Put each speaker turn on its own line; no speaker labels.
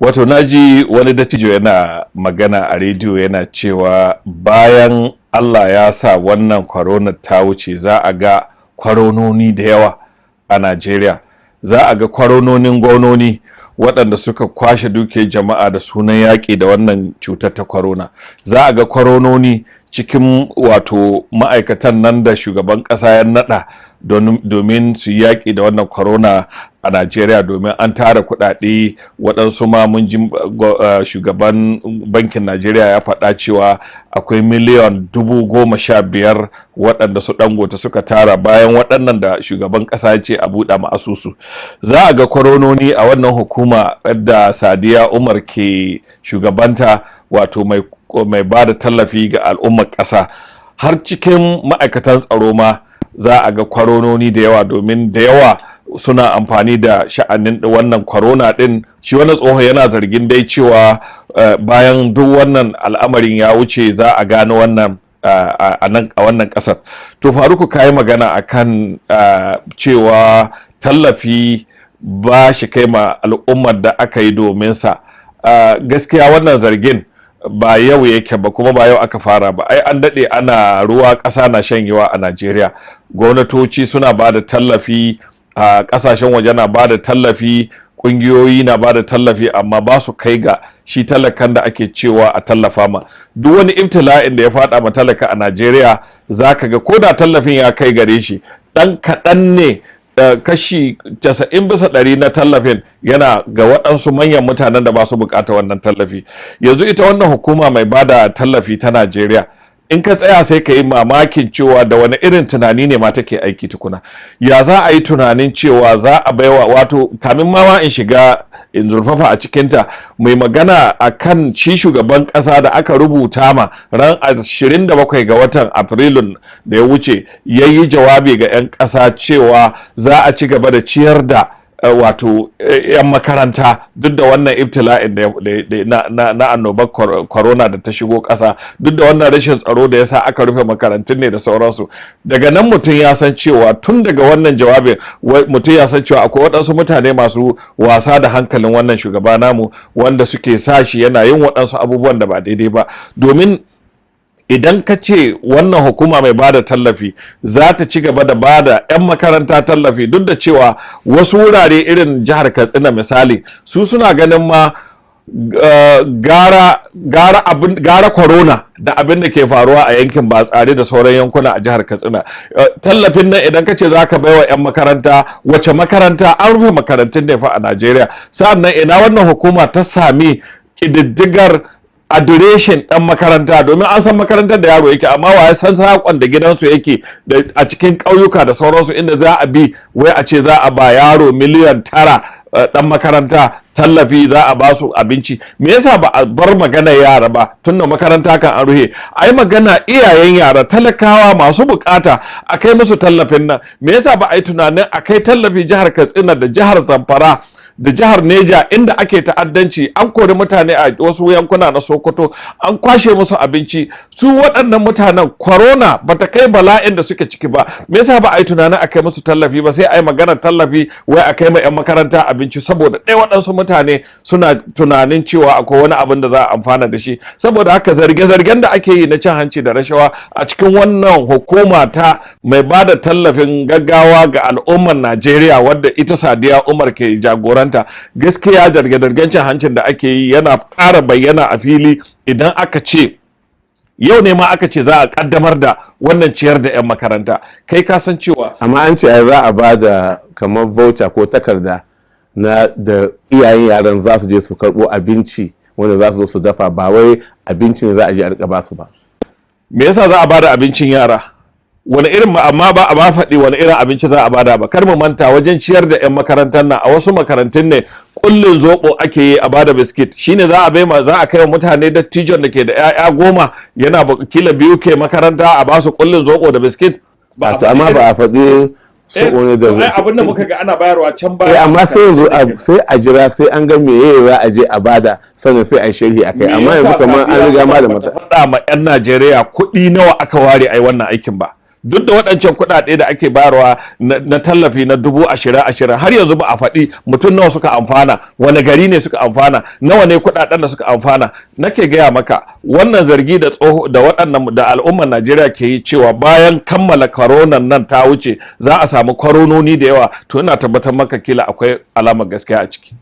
Wato naji wani dattijo yana magana a rediyo yana cewa bayan Allah ya sa wannan corona ta wuce za a ga kwarononi da yawa a Najeriya. Za a ga kwarononin gwamnoni waɗanda suka kwashe duke jama'a da sunan yaƙi da wannan cutar ta corona. Za a ga kwarononi cikin wato ma'aikatan nan da shugaban ƙasa ya naɗa domin su yaƙi da wannan corona a Najeriya, domin an tara kuɗaɗe. Waɗansu ma mun ji shugaban bankin Najeriya ya faɗa cewa akwai miliyan 15,000 waɗanda su Dangote suka tara bayan waɗannan da shugaban ƙasa ya ce a buɗe ma asusu. Za a ga kwarononi a wannan hukuma da Sadiya Umar ke shugabanta, wato mai ba da tallafi ga al'ummar ƙasa. Har cikin ma'aikatan tsaro ma za a ga kwarononi da yawa, domin da yawa suna amfani da sha'anin wannan corona din. Shi wani tsoho yana zargin dai cewa bayan duk wannan al'amarin ya wuce za a gano wannan a wannan kasar. To Faruku, kayi magana akan cewa tallafi ba shi kai ma al'ummar da aka yi domin sa. Gaskiya wannan zargin ba yau yake ba, kuma ba yau aka fara ba. Ai an daɗe ana ruwa, ƙasa na shanyewa a Najeriya. Gwamnatoci suna ba da tallafi, a ƙasashen waje na ba da tallafi, ƙungiyoyi na ba da tallafi, amma ba su kai ga shi talakan da ake cewa a tallafa ma. Duk wani ibtila'in da ya faɗa ma talaka a Najeriya za ka ga ko da tallafin ya kai gare shi, ɗan kaɗan ne, kashi 90% na tallafin yana ga waɗansu manyan mutanen da ba su bukata wannan tallafi. Yanzu ita wannan hukuma mai bada tallafi ta Najeriya, in ka tsaya sai ka yi mamakin cewa da wani irin tunani ne ma take aiki tukuna. Ya za a yi tunanin cewa za a baiwa, wato kamin ma in shiga in zurfafa a cikinta, mai magana a kan shi shugaban ƙasa da aka rubuta ma ran 27 ga watan Afrilun da ya wuce, ya yi jawabi ga 'yan ƙasa cewa za a ci gaba da ciyar da wato 'yan makaranta duk da wannan ibtila'in na annobar corona da ta shigo ƙasa, duk da wannan rashin tsaro da yasa aka rufe makarantun ne da sauransu. Daga nan mutum ya san cewa, tun daga wannan jawabin mutum ya san cewa akwai waɗansu mutane masu wasa da hankalin wannan shugaba namu, wanda suke sa shi yana yin waɗansu abubuwan da ba daidai ba. Domin idan ka ce wannan hukuma mai bada tallafi za ta ci gaba da bada 'yan makaranta tallafi, duk da cewa wasu wurare irin jihar Katsina misali, su suna ganin ma gara corona da abin da ke faruwa a yankin ba tsare da sauran yankuna a jihar Katsina. Tallafin nan idan ka ce za ka baiwa 'yan makaranta, wace makaranta? An rufe makarantun ne fa a Najeriya. Sa'an nan ina wannan hukuma ta sami ƙididdigar adireshin ɗan makaranta, domin an san makarantar da yaro yake, amma wa ya san saƙon da gidansu yake a cikin ƙauyuka da sauransu, inda za a bi wai a ce za a ba yaro miliyan 9 ɗan makaranta tallafi, za a ba su abinci. Me yasa ba a bar magana yara ba, tunda makaranta kan an ruhe? Ai magana iyayen yara, talakawa masu bukata, a kai musu tallafin nan. Me yasa ba a yi tunanin a kai tallafi jihar Katsina da jihar Zamfara da jihar Neja, inda ake ta'addanci? An kori mutane a wasu yankuna na Sokoto, an kwashe musu abinci. Su waɗannan mutanen corona bata kai bala'in da suke ciki ba. Me yasa ba a yi tunanin a kai musu tallafi ba, sai a yi magana tallafi wai a kai ma 'yan makaranta abinci, saboda ɗaya waɗansu mutane suna tunanin cewa akwai wani abin da za a amfana da shi. Saboda haka zarge-zargen da ake yi na cin hanci da rashawa a cikin wannan hukuma ta mai ba da tallafin gaggawa ga al'ummar Najeriya, wadda ita Sadiya Umar ke jagoranta, gaskiya zarge-zargen cin hancin da ake yi yana ƙara bayyana a fili idan aka ce yau ne ma aka ce za a kaddamar da wannan ciyar da 'yan makaranta. Kai ka san cewa
amma an ce za a ba da kamar voucher ko takarda na da iyayen yaran za su je su karɓo abinci wanda za su zo su dafa, ba wai abincin za a je a rika ba su ba.
Me yasa za a ba da abincin yara? Wani irin, amma ba a ba faɗi wani irin abinci za a bada ba. Kar mu manta, wajen ciyar da 'yan makarantar nan a wasu makarantun ne kullun zoɓo ake yi a bada biskit. Shine za a kai wa mutane dattijon da ke da 'ya'ya 10 yana kila 2 ke makaranta, a ba su kullun zoɓo da biskit.
Amma ba a faɗi
so ne da abin da muka ga ana bayarwa can baya.
Amma sai yanzu sai a jira sai an ga meye za a je a bada, sannan sai a yi sharhi akai. Amma yanzu kamar an riga ma da mata
faɗa ma 'yan Najeriya kuɗi nawa aka ware ai wannan aikin ba. duk da waɗancan kuɗaɗe da ake bayarwa na tallafi na 20,000 har yanzu ba a faɗi mutum nawa suka amfana, wani gari ne suka amfana, nawa ne kuɗaɗen da suka amfana. Nake gaya maka wannan zargi da waɗannan da al'ummar Najeriya ke yi cewa bayan kammala koronan nan ta wuce za a samu korononi da yawa, to ina tabbatar maka kila akwai alamar gaskiya a ciki.